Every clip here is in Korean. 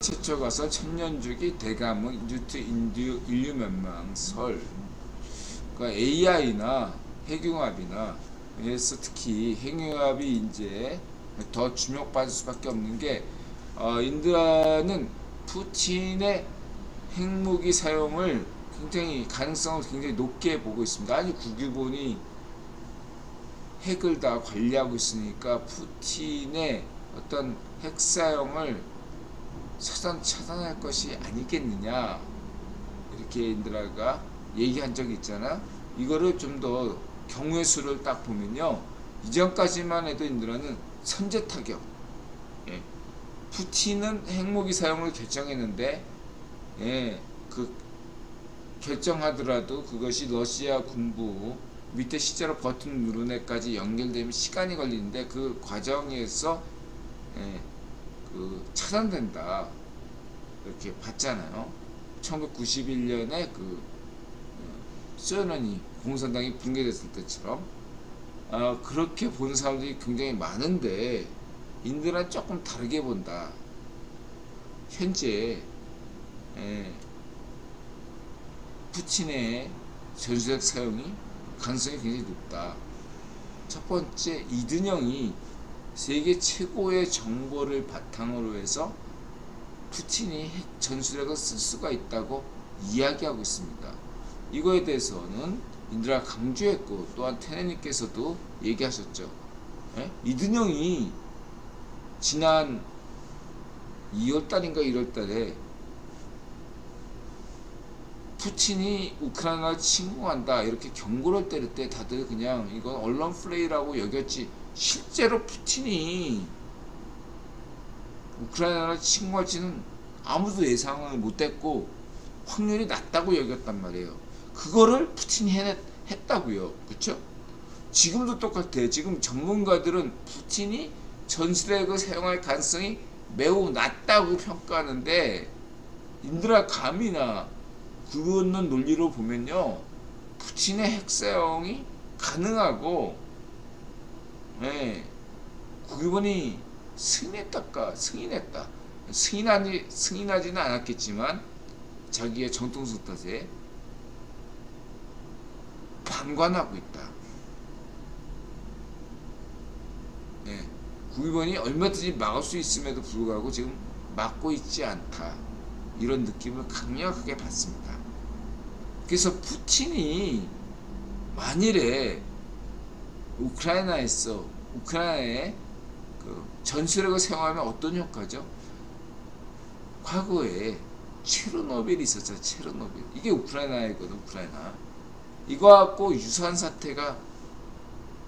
최초 가설 천년주기 대감은 뉴트 인류 멸망설. 그러니까 AI나 핵융합이나 그래서 특히 핵융합이 이제 더 주목받을 수밖에 없는 게 인도는 푸틴의 핵무기 사용을 굉장히 가능성을 굉장히 높게 보고 있습니다. 아니 국유본이 핵을 다 관리하고 있으니까 푸틴의 어떤 핵 사용을 차단할 것이 아니겠느냐 이렇게 인드라가 얘기한 적이 있잖아. 이거를 좀 더 경우의 수를 딱 보면요, 이전까지만 해도 인드라는 선제 타격, 푸틴은 핵무기 사용을 결정했는데, 그 결정하더라도 그것이 러시아 군부 밑에 실제로 버튼 누르는 애까지 연결되면 시간이 걸리는데 그 과정에서 차단된다 이렇게 봤잖아요. 1991년에 소련이 공산당이 붕괴됐을 때처럼 그렇게 본 사람들이 굉장히 많은데 인도는 조금 다르게 본다. 현재 푸틴의 전술핵 사용이 가능성이 굉장히 높다. 첫 번째, 이든영이 세계 최고의 정보를 바탕으로 해서 푸틴이 핵 전술핵을 쓸 수가 있다고 이야기하고 있습니다. 이거에 대해서는 인드라가 강조했고 또한 테네님께서도 얘기하셨죠. 이든영이 지난 2월달인가 1월달에 푸틴이 우크라이나를 침공한다 이렇게 경고를 때릴 때 다들 그냥 이건 언론 플레이라고 여겼지, 실제로 푸틴이 우크라이나를 침공할지는 아무도 예상을 못했고 확률이 낮다고 여겼단 말이에요. 그거를 푸틴이 했다고요. 그쵸? 지금도 똑같아요. 지금 전문가들은 푸틴이 전술핵을 사용할 가능성이 매우 낮다고 평가하는데 인드라 감이나 굵은 논리로 보면요, 푸틴의 핵 사용이 가능하고 국유본이 승인하지는 않았겠지만 자기의 정통성 탓에 방관하고 있다. 국유본이 얼마든지 막을 수 있음에도 불구하고 지금 막고 있지 않다, 이런 느낌을 강력하게 받습니다. 그래서 푸틴이 만일에 우크라이나에 전술핵을 사용하면 어떤 효과죠? 과거에 체르노빌이 있었잖아요. 체르노빌. 이게 우크라이나이거든. 우크라이나. 이거 갖고 유사한 사태가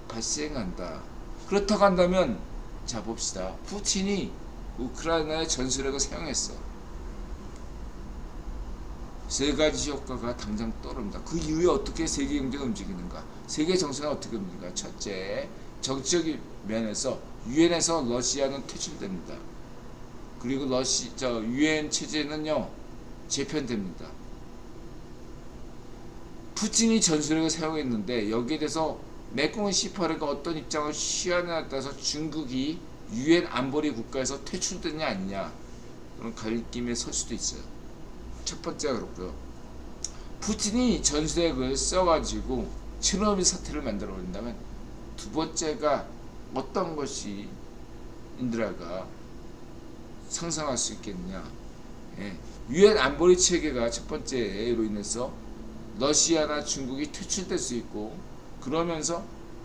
발생한다. 그렇다고 한다면 자 봅시다. 푸틴이 우크라이나의 전술핵을 사용했어. 세 가지 효과가 당장 떠오릅니다. 그 이후에 어떻게 세계 경제가 움직이는가? 세계 정세가 어떻게 움직이는가? 첫째, 정치적인 면에서 유엔에서 러시아는 퇴출됩니다. 그리고 유엔 체제는요 재편됩니다. 푸틴이 전술핵을 사용했는데 여기에 대해서 맥공은 C8가 어떤 입장을 취하느냐에 따라서 중국이 유엔 안보리 국가에서 퇴출되냐 아니냐 그런 갈림길에 설 수도 있어요. 첫 번째가 그렇고요. 푸틴이 전술핵을 써가지고 체르노빌 사태를 만들어 버린다면, 두 번째가 어떤 것이 인드라가 상상할 수 있겠느냐. 유엔 안보리 체계가 첫 번째로 인해서 러시아나 중국이 퇴출될 수 있고, 그러면서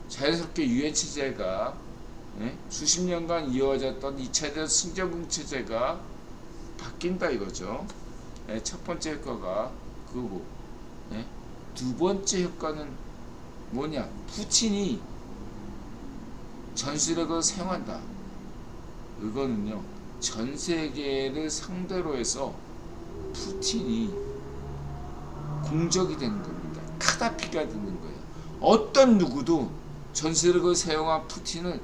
자연스럽게 유엔 체제가 수십 년간 이어졌던 2차 대전 승전국 체제가 바뀐다 이거죠. 첫 번째 효과가 그거고, 두 번째 효과는 뭐냐? 푸틴이 전술핵을 사용한다. 이거는요, 전 세계를 상대로 해서 푸틴이 공적이 되는 겁니다. 카다피가 되는 거예요. 어떤 누구도 전술핵을 사용한 푸틴을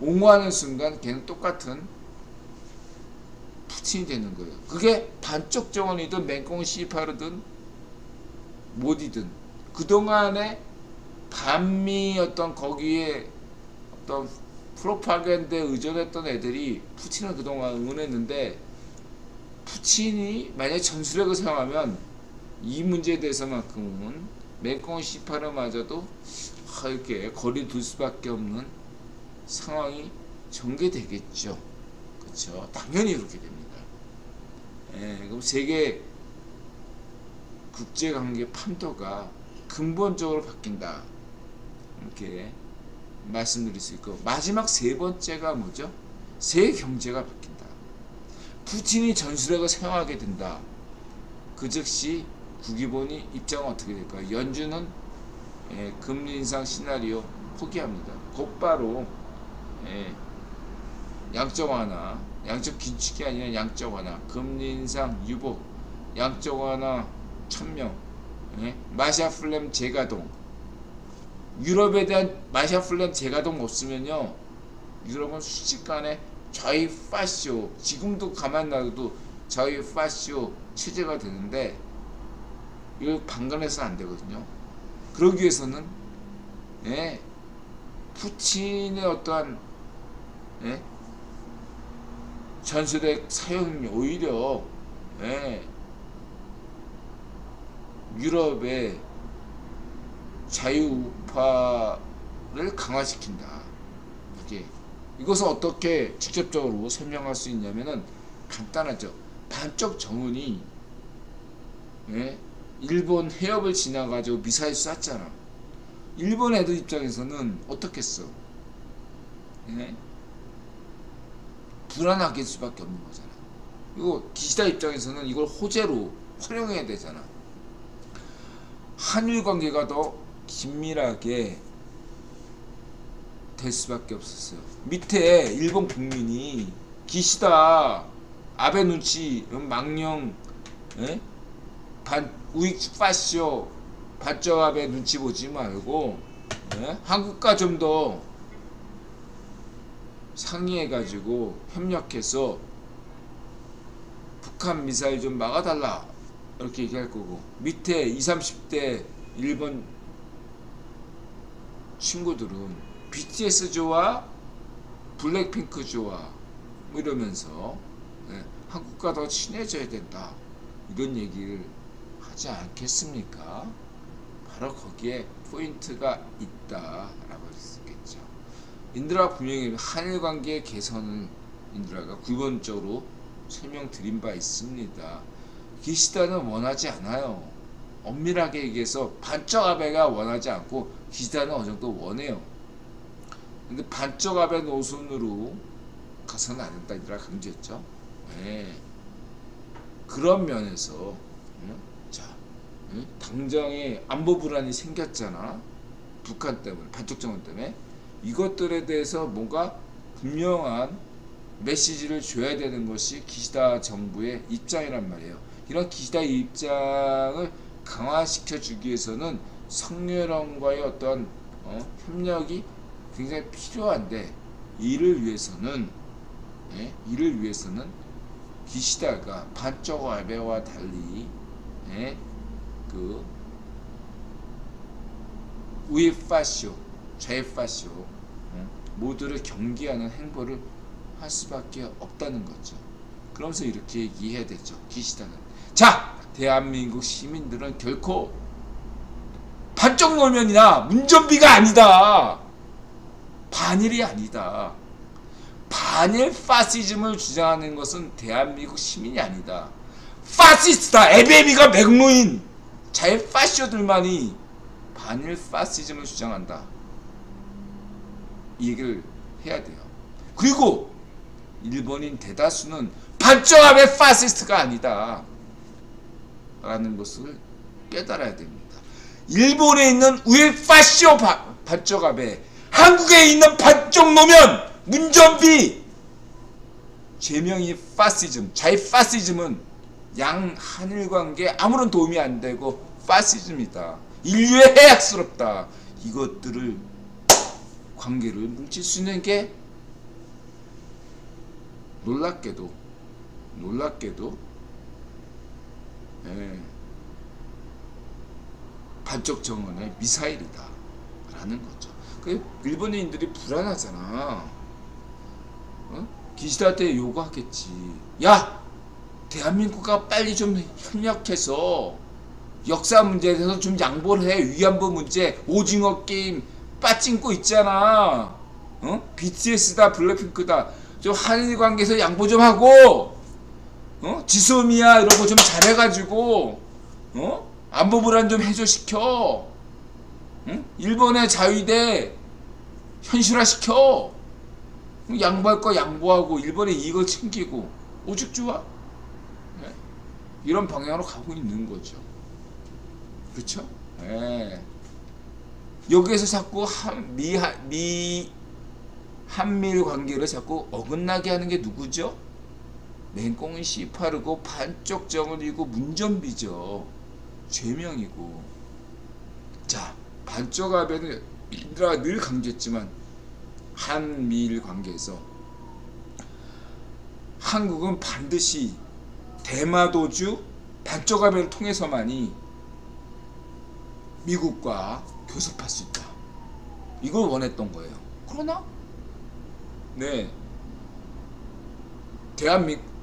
옹호하는 순간 걔는 똑같은 푸틴이 되는 거예요. 그게 반쪽 정원이든 맹꽁 C8이든 뭐이든 그동안에 반미 거기에 어떤 프로파간다에 의존했던 애들이 푸틴을 그동안 응원했는데 푸틴이 만약 전술핵을 사용하면 이 문제에 대해서만큼은 맹꽁 C8마저도 이렇게 거리 둘 수밖에 없는 상황이 전개되겠죠. 그렇죠? 당연히 그렇게 됩니다. 그럼 세계 국제관계 판도가 근본적으로 바뀐다. 이렇게 말씀드릴 수 있고, 마지막 세 번째가 뭐죠? 세계 경제가 바뀐다. 푸틴이 전술핵을 사용하게 된다. 그 즉시 국익본이 입장은 어떻게 될까요? 연준은 금리 인상 시나리오 포기합니다. 곧바로 양적 완화, 양적 긴축이 아니라 양적 완화, 금리 인상 유보, 양적 완화 천명, 마샤 플랜 재가동. 유럽에 대한 마샤 플랜 재가동 없으면요, 유럽은 순식간에 저희 파쇼, 지금도 가만 놔둬도 저희 파쇼 체제가 되는데, 이걸 방관해서는 안 되거든요. 그러기 위해서는 푸틴의 어떠한 전술핵 사용이 오히려 유럽의 자유우파를 강화시킨다. 이것을 어떻게 직접적으로 설명할 수 있냐면은 간단하죠. 반쪽 정은이 일본 해협을 지나가지고 미사일 쐈잖아. 일본 애들 입장에서는 어떻겠어? 불안하게 할 수밖에 없는 거잖아. 그리고 기시다 입장에서는 이걸 호재로 활용해야 되잖아. 한일 관계가 더 긴밀하게 될 수밖에 없었어요. 밑에 일본 국민이 기시다, 아베 눈치, 망령, 우익 파쇼, 반쪽 아베 눈치 보지 말고 한국과 좀 더 상의해가지고 협력해서 북한 미사일 좀 막아달라 이렇게 얘기할 거고, 밑에 20, 30대 일본 친구들은 BTS 좋아, 블랙핑크 좋아 뭐 이러면서 한국과 더 친해져야 된다 이런 얘기를 하지 않겠습니까? 바로 거기에 포인트가 있다라고 할 수 있겠죠. 인드라 분명히 한일 관계 개선을 인드라가 기본적으로 설명드린 바 있습니다. 기시다는 원하지 않아요. 엄밀하게 얘기해서 반쪽 아베가 원하지 않고 기시다는 어느 정도 원해요. 근데 반쪽 아베 노선으로 가서는 안 된다 인드라 강조했죠. 그런 면에서 당장에 안보 불안이 생겼잖아. 북한 때문에, 반쪽 정원 때문에. 이것들에 대해서 뭔가 분명한 메시지를 줘야 되는 것이 기시다 정부의 입장이란 말이에요. 이런 기시다 입장을 강화시켜 주기 위해서는 성렬원과의 어떤 협력이 굉장히 필요한데, 이를 위해서는 기시다가 반쪽 아베와 달리 그 우익파쇼, 좌익파쇼 모두를 경계하는 행보를 할 수밖에 없다는 거죠. 그러면서 이렇게 얘기해야 되죠. 기시다는, 자, 대한민국 시민들은 결코 반쪽 노면이나 문전비가 아니다. 반일이 아니다. 반일 파시즘을 주장하는 것은 대한민국 시민이 아니다. 파시스트다. 에베미가 맥노인 자의 파쇼들만이 반일 파시즘을 주장한다. 이 얘기를 해야 돼요. 그리고 일본인 대다수는 반쪽 아베 파시스트가 아니다 라는 것을 깨달아야 됩니다. 일본에 있는 우익 파쇼 반쪽 아베, 한국에 있는 반쪽 노면 문전비 제명이 파시즘, 자의 파시즘은 양 한일 관계에 아무런 도움이 안 되고 파시즘이다. 인류에 해악스럽다. 이것들을 관계를 뭉칠 수 있는 게 놀랍게도 반쪽 정원의 미사일이다 라는 거죠. 일본인들이 불안하잖아. 기시다한테 요구하겠지. 야, 대한민국과 빨리 좀 협력해서 역사 문제에 대해서 좀 양보를 해. 위안부 문제, 오징어 게임, 빠찡고 있잖아. 어? BTS다, 블랙핑크다. 좀 한일 관계에서 양보 좀 하고, 어? 지소미아 이런 거 좀 잘해가지고, 어? 안보 불안 좀 해소시켜. 응? 일본의 자위대 현실화시켜. 양보할 거 양보하고 일본의 이익을 챙기고 오죽 좋아? 네? 이런 방향으로 가고 있는 거죠. 그렇죠? 네. 여기에서 자꾸 한미일 관계를 자꾸 어긋나게 하는 게 누구죠? 맹꽁은 씨파르고 반쪽 정을이고 문전비죠. 죄명이고. 자, 반쪽 아베는 인드라가 늘 강조했지만 한미일 관계에서 한국은 반드시 대마도주 반쪽 아베를 통해서만이 미국과 교섭할 수 있다. 이걸 원했던 거예요. 그러나 네,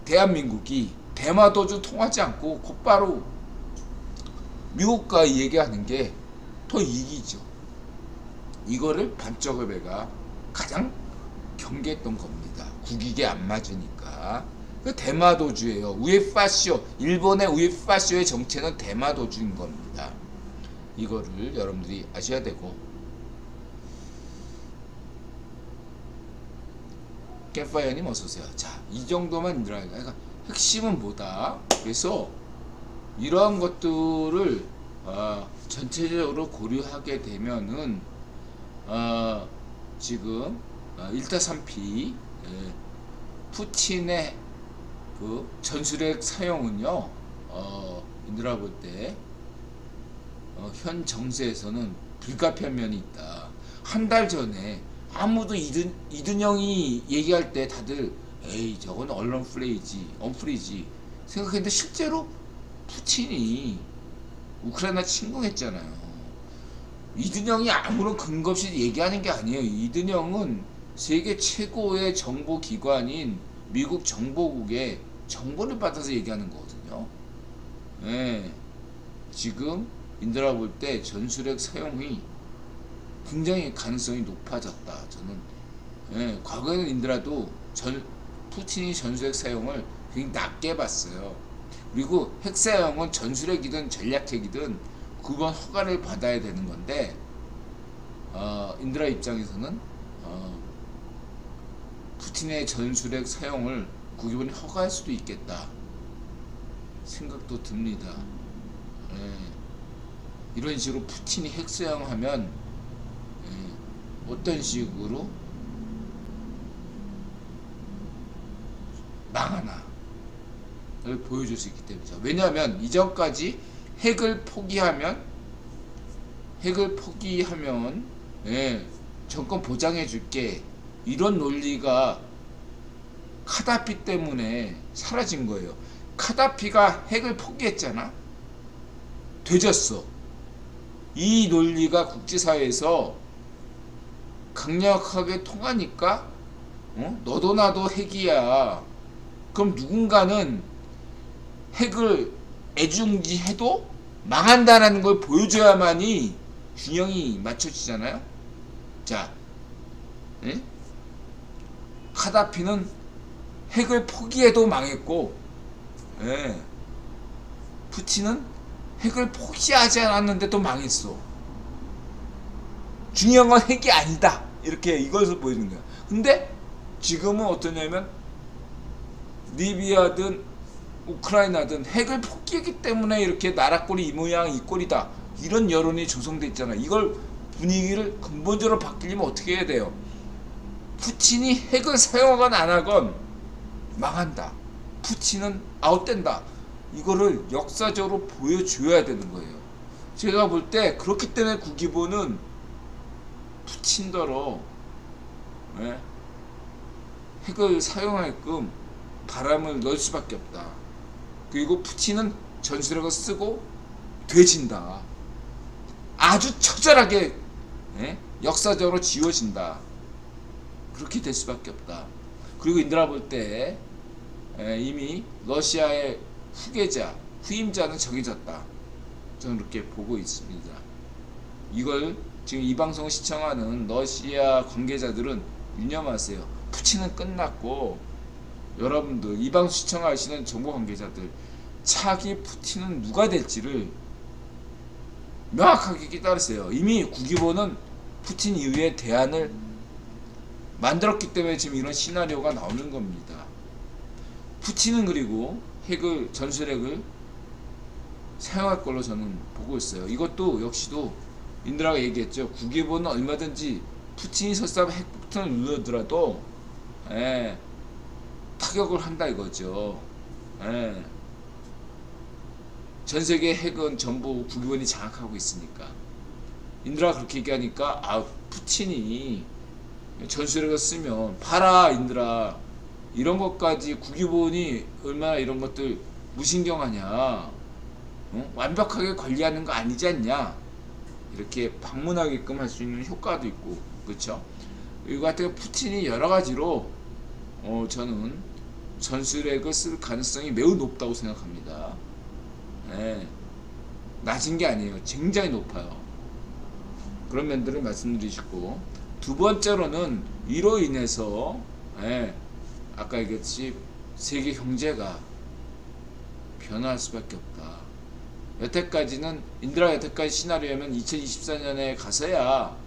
대한민국이 대마도주 통하지 않고 곧바로 미국과 얘기하는 게 더 이익이죠. 이거를 반쪽 아베가 가장 경계했던 겁니다. 국익에 안 맞으니까. 그 대마도주예요. 우에파시오, 일본의 우에파시오의 정체는 대마도주인 겁니다. 이거를 여러분들이 아셔야 되고. 캠파이어님 어서오세요. 자, 이 정도만 들어가요. 그러니까 핵심은 뭐다? 그래서 이러한 것들을 전체적으로 고려하게 되면은 지금 1-3P 푸틴의 그 전술핵 사용은요, 인들아 볼 때 현 정세에서는 불가피한 면이 있다. 한 달 전에 아무도 이든영이 얘기할 때 다들 에이 저건 언론 언플레이지 생각했는데 실제로 푸틴이 우크라이나 침공했잖아요. 이든영이 아무런 근거 없이 얘기하는 게 아니에요. 이든영은 세계 최고의 정보기관인 미국 정보국의 정보를 받아서 얘기하는 거거든요. 예, 지금 인들아 볼 때 전술핵 사용이 굉장히 가능성이 높아졌다. 저는 과거에는 인들아도 푸틴이 전술핵 사용을 굉장히 낮게 봤어요. 그리고 핵 사용은 전술핵이든 전략핵이든 그건 허가를 받아야 되는 건데 인드라 입장에서는 푸틴의 전술핵 사용을 국익원이 허가할 수도 있겠다 생각도 듭니다. 이런 식으로 푸틴이 핵 사용하면 어떤 식으로 망하나 를 보여줄 수 있기 때문이죠. 왜냐하면 이전까지 핵을 포기하면 정권 보장해 줄게 이런 논리가 카다피 때문에 사라진 거예요. 카다피가 핵을 포기했잖아. 되졌어. 이 논리가 국제사회에서 강력하게 통하니까 너도 나도 핵이야. 그럼 누군가는 핵을 애중지해도 망한다는 걸 보여줘야만이 균형이 맞춰지잖아요. 자, 카다피는 핵을 포기해도 망했고, 푸틴은 핵을 포기하지 않았는데도 망했어. 중요한 건 핵이 아니다. 이렇게 이것을 보여주는 거야. 근데 지금은 어떠냐면 리비아든 우크라이나든 핵을 포기했기 때문에 이렇게 나라 꼴이 이 모양 이 꼴이다. 이런 여론이 조성돼 있잖아. 이걸 분위기를 근본적으로 바뀌려면 어떻게 해야 돼요? 푸틴이 핵을 사용하건 안 하건 망한다. 푸틴은 아웃된다. 이거를 역사적으로 보여줘야 되는 거예요. 제가 볼 때 그렇기 때문에 국기부는 푸틴더러 핵을 사용하게끔 바람을 넣을 수밖에 없다. 그리고 푸틴은 전술핵을 쓰고 되진다. 아주 처절하게 역사적으로 지워진다. 그렇게 될 수밖에 없다. 그리고 인들아 볼 때 이미 러시아의 후임자는 정해졌다. 저는 그렇게 보고 있습니다. 이걸 지금 이 방송을 시청하는 러시아 관계자들은 유념하세요. 푸틴은 끝났고, 여러분들 이 방송 시청하시는 정보 관계자들, 차기 푸틴은 누가 될지를 명확하게 깨달으세요. 이미 국유보는 푸틴 이후에 대안을 만들었기 때문에 지금 이런 시나리오가 나오는 겁니다. 푸틴은 그리고 전술핵을 사용할 걸로 저는 보고 있어요. 이것도 역시도 인드라가 얘기했죠. 국유보는 얼마든지 푸틴이 설사 핵폭탄을 누르더라도 타격을 한다 이거죠. 전세계 핵은 전부 국유본이 장악하고 있으니까. 인드라가 그렇게 얘기하니까 푸틴이 전술핵을 쓰면 봐라 인드라, 이런 것까지 국유본이 얼마나 이런 것들 무신경하냐, 완벽하게 관리하는 거 아니지 않냐, 이렇게 방문하게끔 할 수 있는 효과도 있고, 그렇죠? 이거 같은 푸틴이 여러 가지로 저는 전술핵을 쓸 가능성이 매우 높다고 생각합니다. 낮은 게 아니에요. 굉장히 높아요. 그런 면들을 말씀드리시고, 두 번째로는 이로 인해서 아까 얘기했듯이 세계 경제가 변화할 수밖에 없다. 여태까지는 인드라 여태까지 시나리오면 2024년에 가서야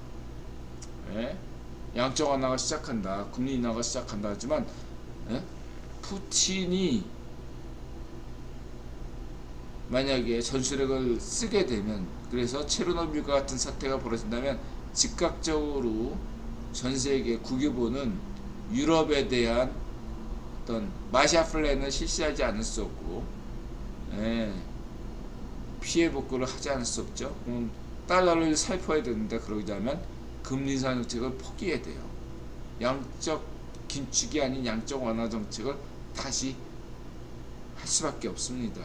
양적 완화가 시작한다, 금리 인하가 시작한다 하지만 푸틴이 만약에 전술핵을 쓰게 되면, 그래서 체르노빌과 같은 사태가 벌어진다면 즉각적으로 전세계 국유보는 유럽에 대한 어떤 마샤 플랜을 실시하지 않을 수 없고 피해 복구를 하지 않을 수 없죠. 달러를 살펴야 되는데, 그러자면 금리 인하 정책을 포기해야 돼요. 양적 긴축이 아닌 양적 완화 정책을 다시 할 수밖에 없습니다.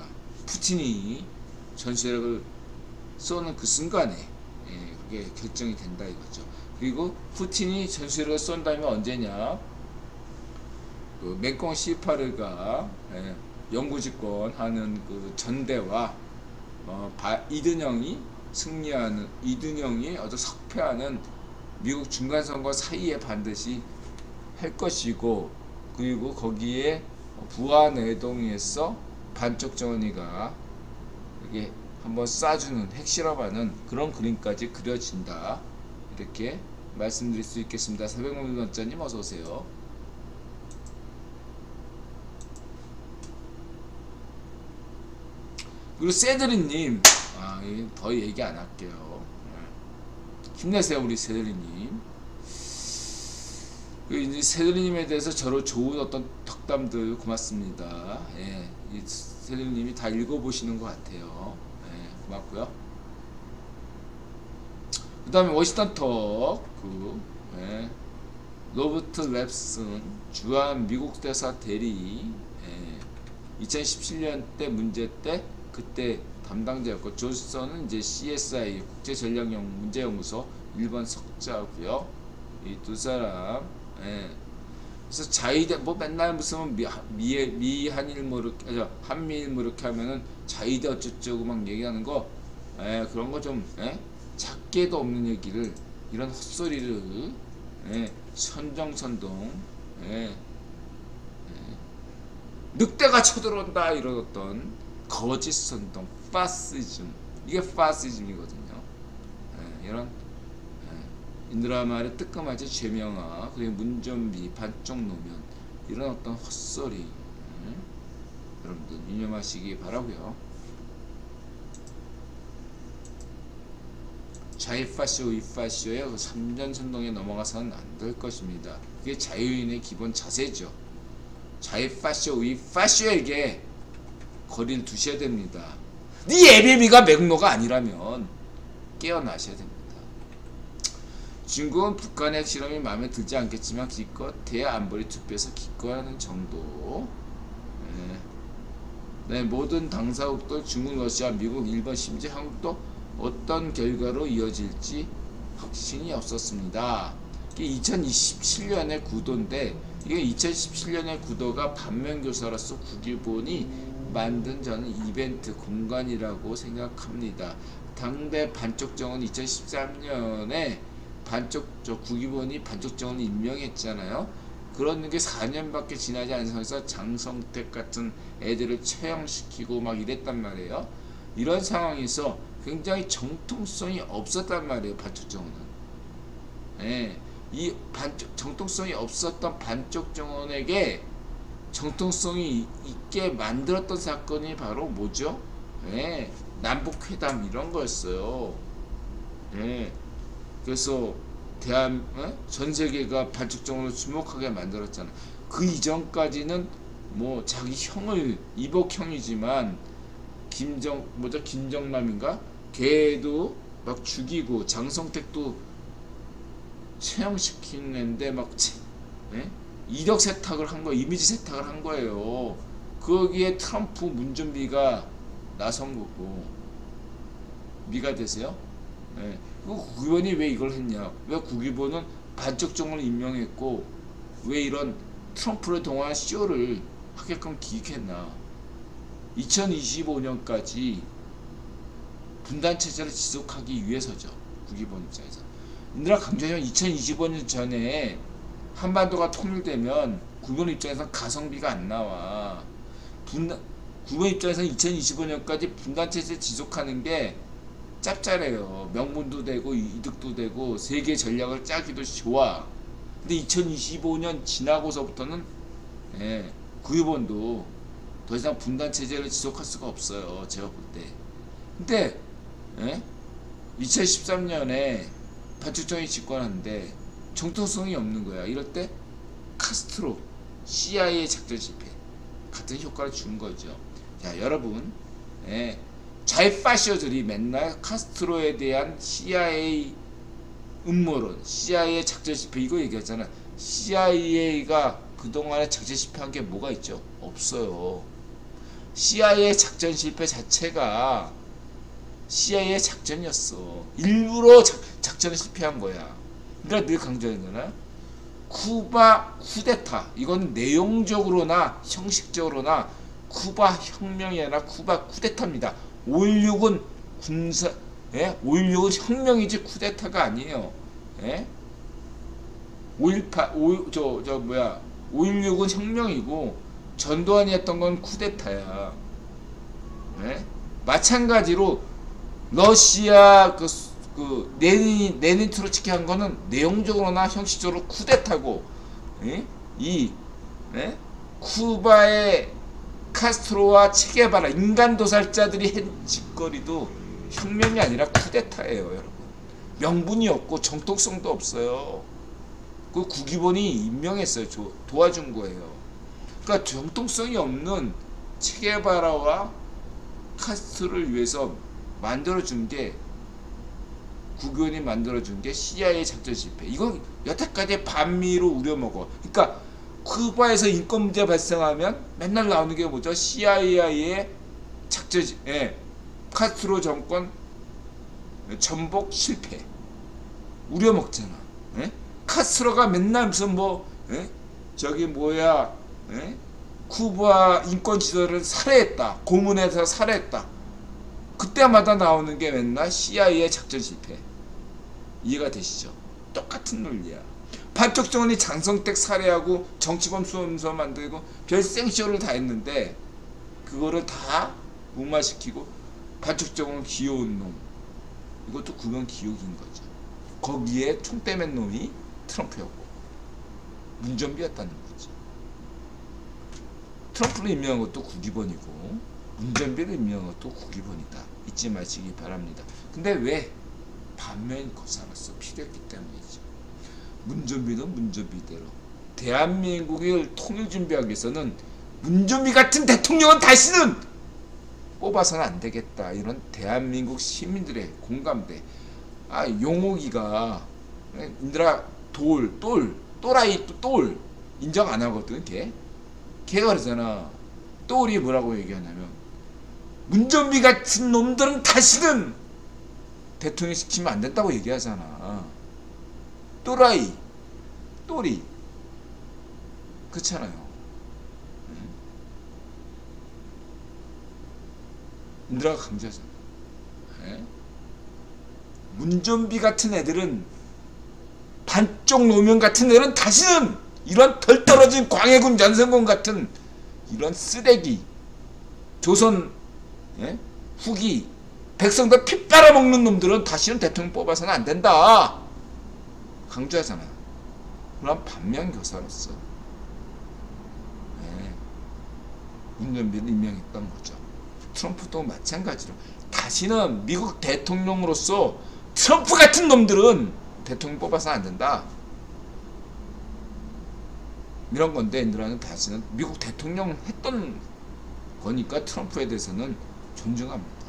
푸틴이 전술핵을 쏘는 그 순간에 그게 결정이 된다 이거죠. 그리고 푸틴이 전술핵을 쏜다면 언제냐? 그 맹꽁 C8가 영구집권하는 그 전대와 이든영이 석패하는 미국 중간선거 사이에 반드시 할 것이고, 그리고 거기에 부하내동에서 반쪽 정원이가 이게 한번 쏴주는, 핵실험하는 그런 그림까지 그려진다, 이렇게 말씀드릴 수 있겠습니다. 400만원짜님 어서오세요. 그리고 세드리님, 더 얘기 안 할게요. 힘내세요 우리 세드리님. 이제 세드리님에 대해서 저로 좋은 어떤 덕담들 고맙습니다. 이 세드리님이 다 읽어보시는 것 같아요. 고맙고요. 그 다음에 워싱턴 톡, 로버트 랩슨 주한 미국 대사 대리, 2017년 때 문제 때 그때 담당자였고, 존슨은 이제 CSI 국제전략문제연구소 1번 석자고요. 이 두 사람, 그래서 자위대 맨날 무슨 미한일 뭐 이렇게, 한미일 뭐 이렇게 하면은 자위대 어쩌고 막 얘기하는 거, 그런 거 좀 작게도 없는 얘기를, 이런 헛소리를 선정선동 늑대가 쳐들어온다 이러던 거짓 선동, 파시즘, 이게 파시즘이거든요. 이런 인드라 말의 뜨끔하지 죄명아, 그리고 문전비, 반쪽 노면, 이런 어떤 헛소리 여러분들 유념하시기 바라고요. 좌이파시오 이파시오의 그 3전 선동에 넘어가서는 안 될 것입니다. 그게 자유인의 기본 자세죠. 좌이파시오 이파시오에게 거리를 두셔야 됩니다. 네 예배미가 맥로가 아니라면 깨어나셔야 됩니다. 중국은 북한의 핵실험이 마음에 들지 않겠지만 기껏 대안보리 투표에서 기꺼하는 정도. 모든 당사국들, 중국, 러시아, 미국, 일본, 심지어 한국도 어떤 결과로 이어질지 확신이 없었습니다. 이게 2027년의 구도인데 이게 2017년의 구도가 반면교사로서 국일본이 만든 저는 이벤트 공간이라고 생각합니다. 당대 반쪽정은 2013년에 국일본이 반쪽정을 임명했잖아요. 그런 게 4년밖에 지나지 않은 상황에서 장성택 같은 애들을 처형시키고 막 이랬단 말이에요. 이런 상황에서 굉장히 정통성이 없었단 말이에요. 반쪽정원은. 예, 이 정통성이 없었던 반쪽정원에게 정통성이 있게 만들었던 사건이 바로 뭐죠? 예, 남북회담 이런 거였어요. 예, 그래서 전 세계가 반쪽정원을 주목하게 만들었잖아. 그 이전까지는 뭐 자기 형을 이복형이지만 김정남인가? 걔도 막 죽이고 장성택도 채용시키는데 막 예? 이력 세탁을 한 거예요. 이미지 세탁을 한 거예요. 거기에 트럼프 문준비가 나선 거고. 미가 되세요? 예. 국회의원이 왜 이걸 했냐? 왜 국회의원은 반쪽정원을 임명했고 왜 이런 트럼프를 동원한 쇼를 하게끔 기획했나? 2025년까지 분단체제를 지속하기 위해서죠. 국회의원 입장에서. 인드라 강조하면 2025년 전에 한반도가 통일되면 국회의원 입장에서 가성비가 안 나와. 국회의원 입장에서 2025년까지 분단체제 지속하는 게 짭짤해요. 명분도 되고 이득도 되고 세계 전략을 짜기도 좋아. 근데 2025년 지나고서부터는 국회의원도 더 이상 분단체제를 지속할 수가 없어요. 제가 볼 때. 근데 2013년에 반쪽정이 집권하는데 정통성이 없는 거야. 이럴 때 카스트로 CIA 작전 실패 같은 효과를 준 거죠. 자, 여러분, 좌파쇼들이 맨날 카스트로에 대한 CIA 음모론, CIA 작전 실패 이거 얘기했잖아. CIA가 그동안에 작전 실패한 게 뭐가 있죠? 없어요. CIA 작전 실패 자체가 CIA의 작전이었어. 일부러 작전을 실패한 거야. 그러니까 늘 강조했잖아. 쿠바 쿠데타. 이건 내용적으로나 형식적으로나 쿠바 혁명이 아니라 쿠바 쿠데타입니다. 5.16은 5.16은 혁명이지 쿠데타가 아니에요. 5.16은 혁명이고 전두환이 했던 건 쿠데타야. 마찬가지로 러시아 레닌 트로츠키 한 거는 내용적으로나 형식적으로 쿠데타고, 쿠바의 카스트로와 체게바라 인간 도살자들이 한 짓거리도 혁명이 아니라 쿠데타예요, 여러분. 명분이 없고 정통성도 없어요. 그 국위원이 임명했어요. 도와준 거예요. 그러니까 정통성이 없는 체게바라와 카스트로를 위해서 만들어준 게 국위원이 만들어준 게 CIA 작전 실패. 이건 여태까지 반미로 우려먹어. 그러니까 쿠바에서 인권 문제 발생하면 맨날 나오는 게 뭐죠? CIA의 작전, 카스트로 정권 전복 실패. 우려먹잖아. 카스트로가 맨날 무슨 쿠바 인권 지도를 살해했다. 고문해서 살해했다. 그때마다 나오는 게 맨날 CIA의 작전 실패. 이해가 되시죠? 똑같은 논리야. 반쪽정원이 장성택 살해하고 정치범 수험서 만들고 별 생쇼를 다 했는데 그거를 다 무마시키고 반쪽정원 귀여운 놈. 이것도 구명 기록인 거죠. 거기에 총대 맨 놈이 트럼프였고 문전비였다는 거죠. 트럼프를 임명한 것도 국위원이고 문전비를 임명한 것도 국위원이다. 잊지 마시기 바랍니다. 근데 왜? 반면교사로서 필요했기 때문이죠. 문전비는 문전비대로 대한민국을 통일 준비하기 위해서는 문전비 같은 대통령은 다시는 뽑아서는 안 되겠다. 이런 대한민국 시민들의 공감대. 용옥이가 인드라 또라이 똘 인정 안 하거든. 걔가 그러잖아. 똘이 뭐라고 얘기하냐면 문전비 같은 놈들은 다시는 대통령 시키면 안 된다고 얘기하잖아. 또라이. 또리. 그렇잖아요. 인드라가 강조하잖아. 예? 문좀비 같은 애들은, 반쪽 노면 같은 애들은 다시는 이런 덜 떨어진 광해군 연산군 같은 이런 쓰레기, 조선 예? 후기 백성들 피 빨아먹는 놈들은 다시는 대통령 뽑아서는 안 된다 강조하잖아. 그럼 반면교사로서 예, 문전비를 임명했던 거죠. 트럼프도 마찬가지로 다시는 미국 대통령으로서 트럼프 같은 놈들은 대통령 뽑아서는 안 된다 이런 건데, 인드라는 다시는 미국 대통령 했던 거니까 트럼프에 대해서는 존중합니다.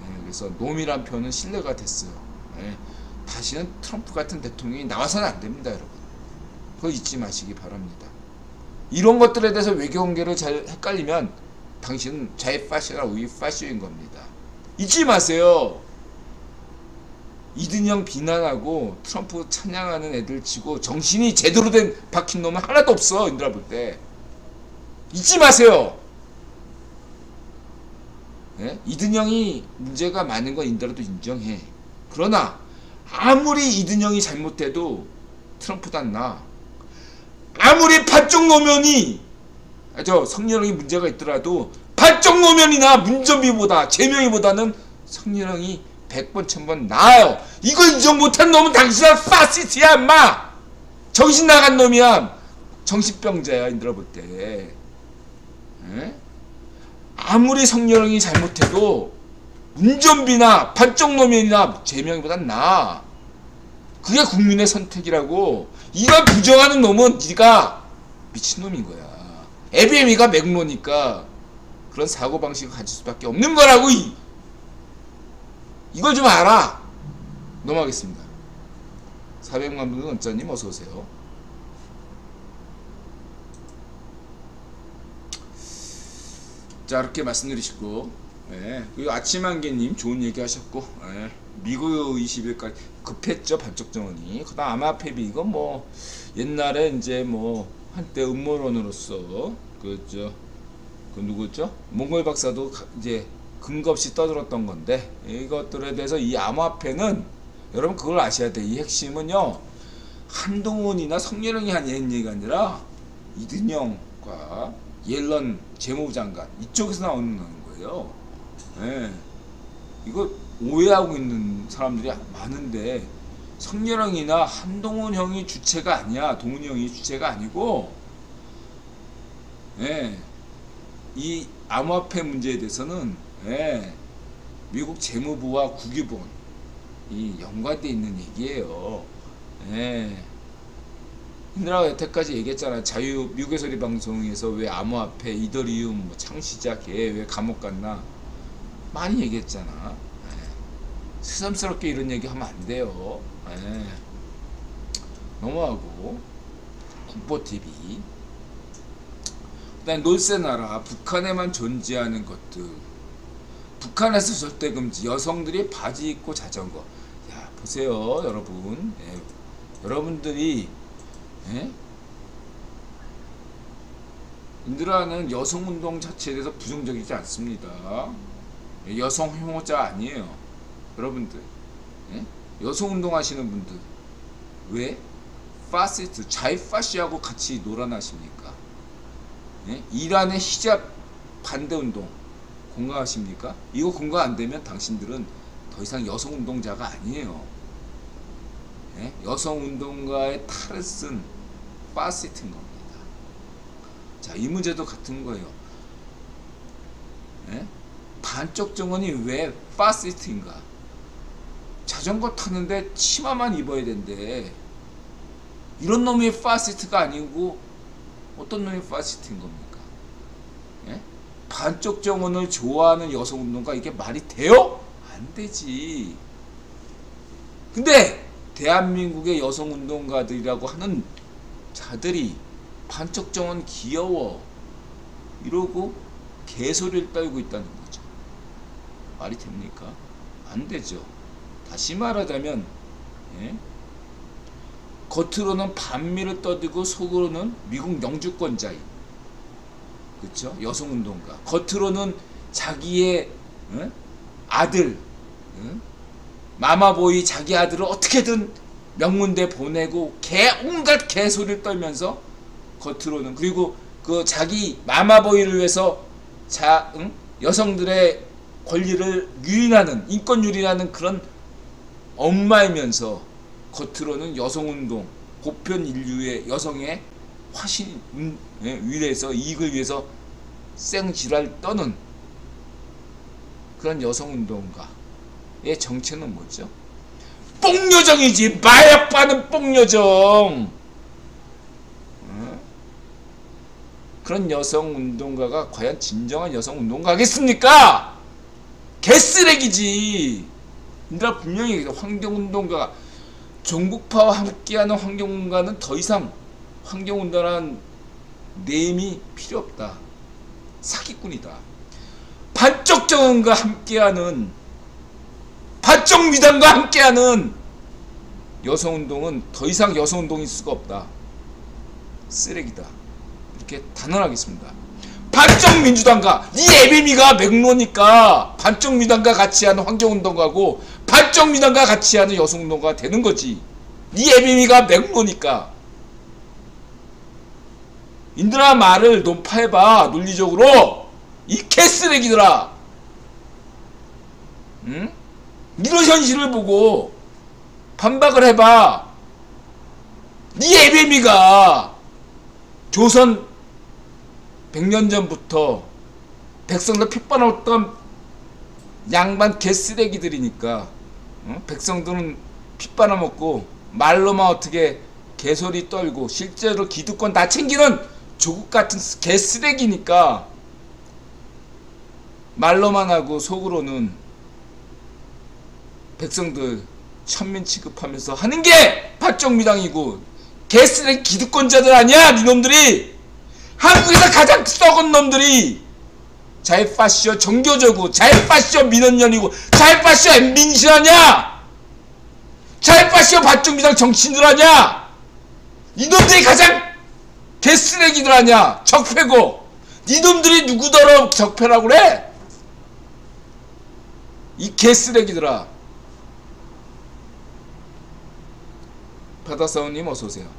예, 그래서 놈이란 표현은 신뢰가 됐어요. 예, 다시는 트럼프 같은 대통령이 나와서는 안 됩니다, 여러분. 그거 잊지 마시기 바랍니다. 이런 것들에 대해서 외교관계를 잘 헷갈리면 당신은 좌파시나 우파시인 겁니다. 잊지 마세요. 이든영 비난하고 트럼프 찬양하는 애들 치고 정신이 제대로 된 박힌 놈은 하나도 없어. 인드라 볼 때 잊지 마세요. 예? 이든영이 문제가 많은 건 인드라도 인정해. 그러나 아무리 이든영이 잘못해도 트럼프도 나. 아무리 반쪽 노면이 성렬형이 문제가 있더라도 반쪽 노면이나 문전비보다 제명이보다는 성렬형이 100번 1000번 나아요. 이걸 인정 못한 놈은 당신은 파시스트야 인마. 정신 나간 놈이야. 정신병자야 인드라 볼 때. 에? 아무리 성렬형이 잘못해도 운전비나 반쪽 노면이나 제명보단 나아. 그게 국민의 선택이라고. 이걸 부정하는 놈은 네가 미친놈인 거야. ABM이가 맥로니까 그런 사고방식을 가질 수밖에 없는 거라고. 이걸 좀 알아. 넘어가겠습니다. 400만 분 원자님 어서오세요. 자, 이렇게 말씀드리시고, 예, 그리고 아침한개님 좋은 얘기 하셨고, 예, 미국 20일까지 급했죠, 반쪽 정원이. 그 다음 아마페비, 이건 뭐 옛날에 이제 뭐 한때 음모론으로서 그 누구죠? 몽골 박사도 이제 근거 없이 떠들었던 건데, 이것들에 대해서 이 암호화폐는 여러분 그걸 아셔야 돼. 이 핵심은요, 한동훈이나 성렬형이 한 얘기가 아니라 이든영과 옐런 재무부 장관 이쪽에서 나오는 거예요. 예. 이거 오해하고 있는 사람들이 많은데, 성렬형이나 한동훈 형이 주체가 아니야. 동훈이 형이 주체가 아니고, 예. 이 암호화폐 문제에 대해서는, 예, 미국 재무부와 국유본 이 연관되어 있는 얘기예요. 예. 인드라가 여태까지 얘기했잖아. 미국의 소리 방송에서 왜 암호화폐 이더리움 뭐 창시자 걔 왜 감옥 갔나 많이 얘기했잖아. 예. 새삼스럽게 이런 얘기 하면 안 돼요. 예. 넘어가고 국보TV. 그다음 놀세나라 북한에만 존재하는 것들. 북한에서 절대 금지. 여성들이 바지 입고 자전거. 야, 보세요, 여러분. 예. 여러분들이, 예? 인드라는 여성운동 자체에 대해서 부정적이지 않습니다. 여성 혐오자 아니에요. 여러분들, 예? 여성운동 하시는 분들 왜 파시스트 좌파시하고 같이 놀아나십니까? 예? 이란의 히잡 반대운동 공감하십니까? 이거 공감 안되면 당신들은 더 이상 여성운동자가 아니에요. 예? 여성운동가의 탈을 쓴 파시스트인 겁니다. 자, 이 문제도 같은 거예요. 예? 반쪽 정원이 왜 파시스트인가? 자전거 타는데 치마만 입어야 된대. 이런 놈이 파시스트가 아니고 어떤 놈이 파시스트인 겁니까? 예? 반쪽 정원을 좋아하는 여성운동가, 이게 말이 돼요? 안 되지. 근데 대한민국의 여성운동가들이라고 하는 자들이 반쪽 정원 귀여워 이러고 개소리를 떨고 있다는 거죠. 말이 됩니까? 안 되죠. 다시 말하자면, 예? 겉으로는 반미를 떠들고 속으로는 미국 영주권자인, 그렇죠? 여성운동가. 겉으로는 자기의 아들, 마마보이 자기 아들을 어떻게든 명문대 보내고 온갖 개소리를 떨면서 겉으로는, 그리고 그 자기 마마보이를 위해서 여성들의 권리를 유린하는, 인권 유린하는 그런 엄마이면서 겉으로는 여성운동, 보편 인류의 여성의 화신 위해서, 이익을 위해서 생지랄 떠는 그런 여성운동가의 정체는 뭐죠? 뽕요정이지. 마약 파는 뽕요정. 그런 여성운동가가 과연 진정한 여성운동가겠습니까? 개쓰레기지. 인들아 분명히 환경운동가가, 종북파와 함께하는 환경운동가는 더 이상 환경운동이라는 네임이 필요 없다. 사기꾼이다. 반쪽 정언과 함께하는, 반쪽 미담과 함께하는 여성운동은 더 이상 여성운동일 수가 없다. 쓰레기다. 이렇게 단언하겠습니다. 반쪽 민주당과 이 애비미가 맥로니까 반쪽 민주당과 같이 하는 환경운동가고 반쪽 민주당과 같이 하는 여성운동가가 되는 거지. 이 애비미가 맥로니까. 인들아 말을 논파해봐. 논리적으로. 이 개쓰레기들아. 응? 이런 현실을 보고 반박을 해봐. 이 애비미가 조선 100년 전부터 백성들 핏바라었던 양반 개쓰레기들이니까, 백성들은 핏바라먹고 말로만 어떻게 개소리 떨고 실제로 기득권 다 챙기는 조국같은 개쓰레기니까 말로만 하고 속으로는 백성들 천민 취급하면서 하는 게 반쪽미당이고 개쓰레기 기득권자들 아니야. 니놈들이 한국에서 가장 썩은 놈들이 자일파시오 정교조고 자일파시오 민원연이고 자일파시오 엠빈신 아냐. 자일파시오 반쪽미당 정치인들 아냐. 이놈들이 가장 개쓰레기들 아냐. 적폐고. 니놈들이 누구더러 적폐라고 그래. 이 개쓰레기들아. 바다사우님 어서오세요.